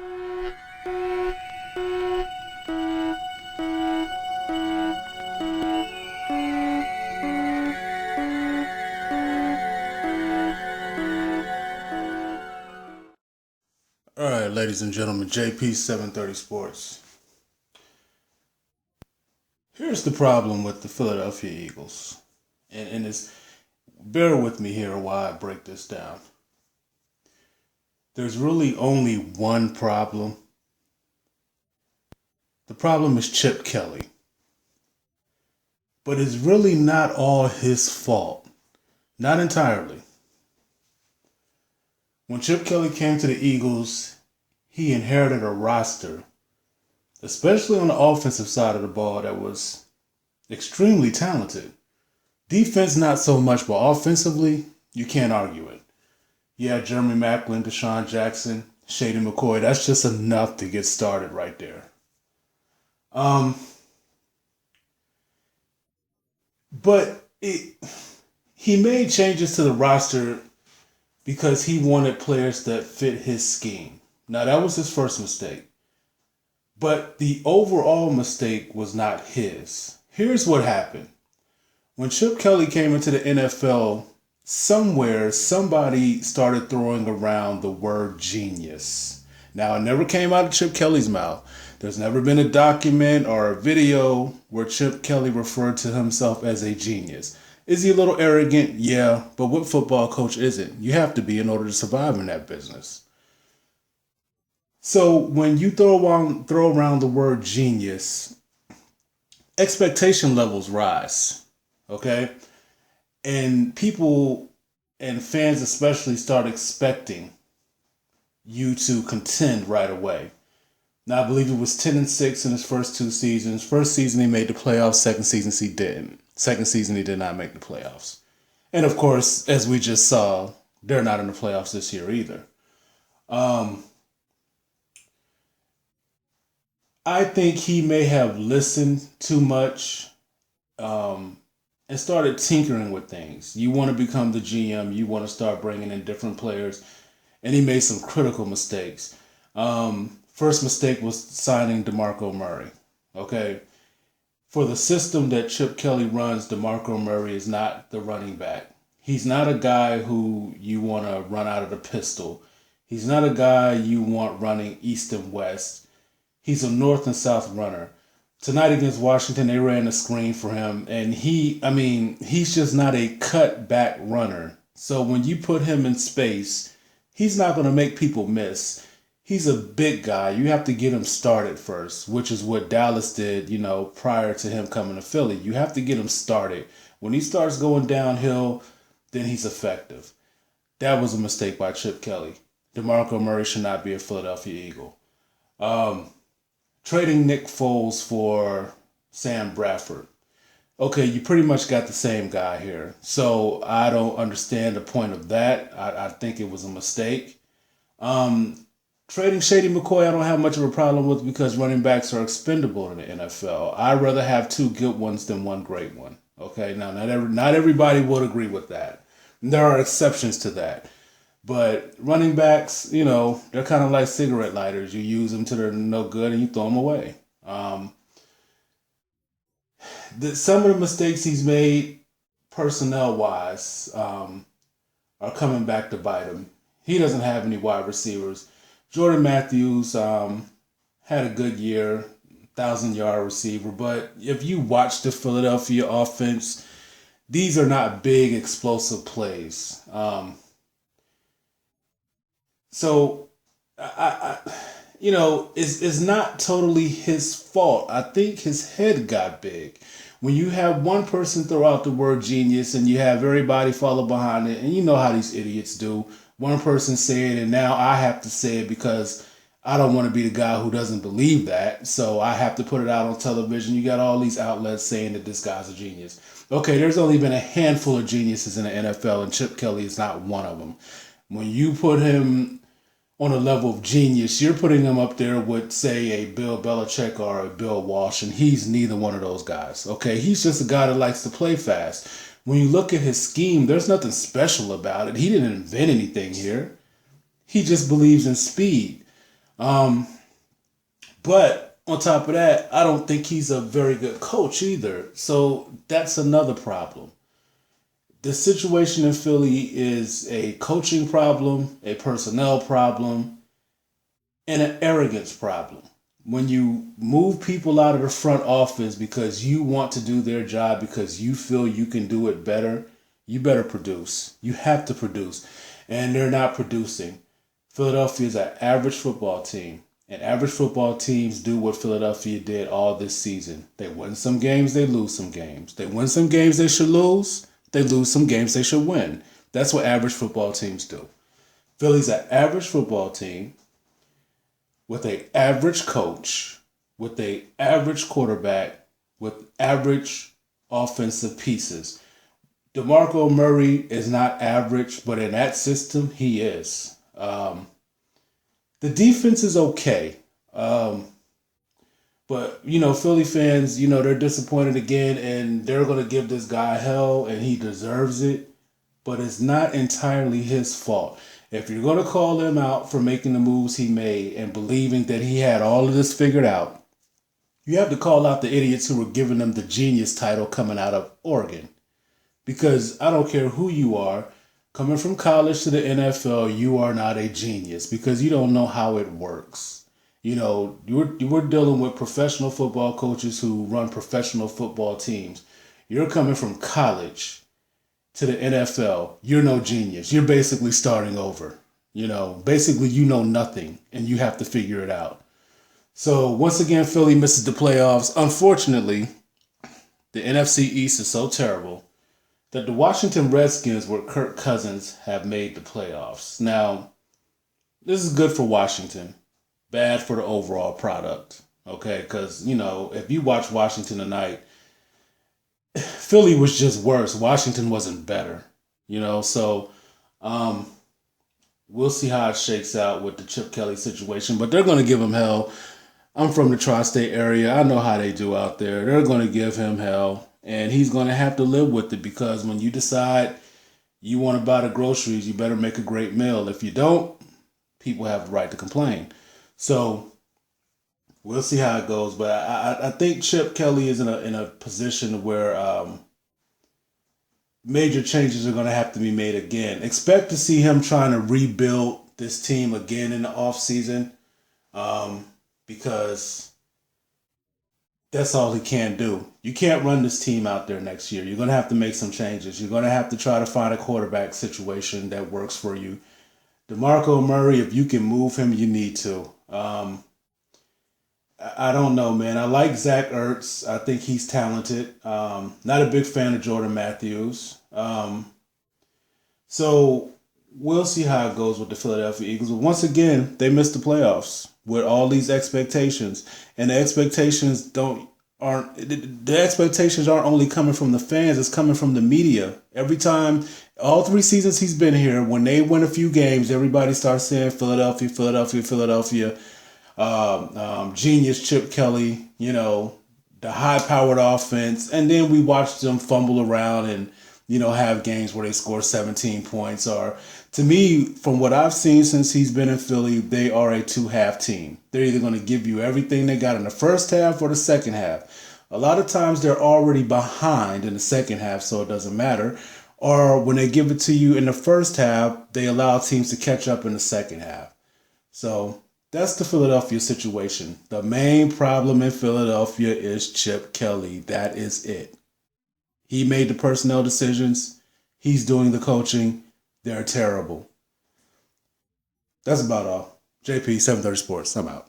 All right, ladies and gentlemen, JP 730 Sports. Here's the problem with the Philadelphia Eagles. And it's, bear with me here while I break this down. There's really only one problem. The problem is Chip Kelly. But it's really not all his fault. Not entirely. When Chip Kelly came to the Eagles, he inherited a roster, especially on the offensive side of the ball, that was extremely talented. Defense, not so much, but offensively, you can't argue it. Yeah, Jeremy Maclin, Deshaun Jackson, Shady McCoy, that's just enough to get started right there. Um, but he made changes to the roster because he wanted players that fit his scheme. Now, that was his first mistake. But the overall mistake was not his. Here's what happened. When Chip Kelly came into the NFL, somewhere somebody started throwing around the word genius. Now, it never came out of Chip Kelly's mouth. There's never been a document or a video where Chip Kelly referred to himself as a genius. Is he a little arrogant? Yeah, but what football coach isn't? You have to be in order to survive in that business. So when you throw around the word genius, expectation levels rise. Okay? And people and fans especially start expecting you to contend right away. Now, I believe it was 10-6 in his first two seasons. First season he made the playoffs. Second season he didn't. Second season he did not make the playoffs. And of course, as we just saw, they're not in the playoffs this year either. Um, I think he may have listened too much and started tinkering with things. You want to become the GM, you want to start bringing in different players, and he made some critical mistakes. First mistake was signing DeMarco Murray. Okay, for the system that Chip Kelly runs, DeMarco Murray is not the running back. He's not a guy who you want to run out of the pistol. He's not a guy you want running east and west. He's a north and south runner. Tonight against Washington, they ran a screen for him, and he's just not a cut back runner. So when you put him in space, he's not going to make people miss. He's a big guy. You have to get him started first, which is what Dallas did, prior to him coming to Philly. You have to get him started. When he starts going downhill, then he's effective. That was a mistake by Chip Kelly. DeMarco Murray should not be a Philadelphia Eagle. Trading Nick Foles for Sam Bradford. Okay, you pretty much got the same guy here. So I don't understand the point of that. I think it was a mistake. Trading Shady McCoy, I don't have much of a problem with because running backs are expendable in the NFL. I'd rather have two good ones than one great one. Okay, now not everybody would agree with that. There are exceptions to that. But running backs, they're kind of like cigarette lighters. You use them till they're no good and you throw them away. Some of the mistakes he's made personnel-wise are coming back to bite him. He doesn't have any wide receivers. Jordan Matthews had a good year, 1,000-yard receiver. But if you watch the Philadelphia offense, these are not big, explosive plays. So, it's not totally his fault. I think his head got big. When you have one person throw out the word genius and you have everybody follow behind it, and you know how these idiots do. One person say it, and now I have to say it because I don't want to be the guy who doesn't believe that. So I have to put it out on television. You got all these outlets saying that this guy's a genius. Okay, there's only been a handful of geniuses in the NFL, and Chip Kelly is not one of them. When you put him on a level of genius, you're putting him up there with, say, a Bill Belichick or a Bill Walsh, and he's neither one of those guys. Okay, he's just a guy that likes to play fast. When you look at his scheme, there's nothing special about it. He didn't invent anything here. He just believes in speed. Um, but on top of that, I don't think he's a very good coach either. So that's another problem. The situation in Philly is a coaching problem, a personnel problem, and an arrogance problem. When you move people out of the front office because you want to do their job because you feel you can do it better, you better produce. You have to produce. And they're not producing. Philadelphia is an average football team. And average football teams do what Philadelphia did all this season. They win some games, they lose some games. They win some games they should lose, they lose some games they should win. That's what average football teams do. Philly's an average football team with an average coach, with an average quarterback, with average offensive pieces. DeMarco Murray is not average, but in that system, he is. The defense is okay. But, Philly fans, they're disappointed again, and they're going to give this guy hell, and he deserves it. But it's not entirely his fault. If you're going to call him out for making the moves he made and believing that he had all of this figured out, you have to call out the idiots who were giving him the genius title coming out of Oregon. Because I don't care who you are, coming from college to the NFL, you are not a genius because you don't know how it works. We're dealing with professional football coaches who run professional football teams. You're coming from college to the NFL. You're no genius. You're basically starting over. Basically you know nothing and you have to figure it out. So once again, Philly misses the playoffs. Unfortunately, the NFC East is so terrible that the Washington Redskins with Kirk Cousins have made the playoffs. Now, this is good for Washington, bad for the overall product, okay? Because, if you watch Washington tonight, Philly was just worse. Washington wasn't better, So we'll see how it shakes out with the Chip Kelly situation, but they're going to give him hell. I'm from the tri-state area. I know how they do out there. They're going to give him hell. And he's going to have to live with it because when you decide you want to buy the groceries, you better make a great meal. If you don't, people have the right to complain. So we'll see how it goes. But I think Chip Kelly is in a position where major changes are going to have to be made again. Expect to see him trying to rebuild this team again in the offseason because that's all he can do. You can't run this team out there next year. You're going to have to make some changes. You're going to have to try to find a quarterback situation that works for you. DeMarco Murray, if you can move him, you need to. I don't know, man. I like Zach Ertz. I think he's talented. Not a big fan of Jordan Matthews. So we'll see how it goes with the Philadelphia Eagles. But once again, they missed the playoffs with all these expectations, and the expectations aren't only coming from the fans; it's coming from the media. Every time, all 3 seasons he's been here, when they win a few games, everybody starts saying Philadelphia, Philadelphia, Philadelphia. Genius Chip Kelly, the high-powered offense, and then we watch them fumble around and have games where they score 17 points. Or to me, from what I've seen since he's been in Philly, they are a 2-half team. They're either going to give you everything they got in the first half or the second half. A lot of times they're already behind in the second half, so it doesn't matter. Or when they give it to you in the first half, they allow teams to catch up in the second half. So that's the Philadelphia situation. The main problem in Philadelphia is Chip Kelly. That is it. He made the personnel decisions. He's doing the coaching. They're terrible. That's about all. JP, 730 Sports. I'm out.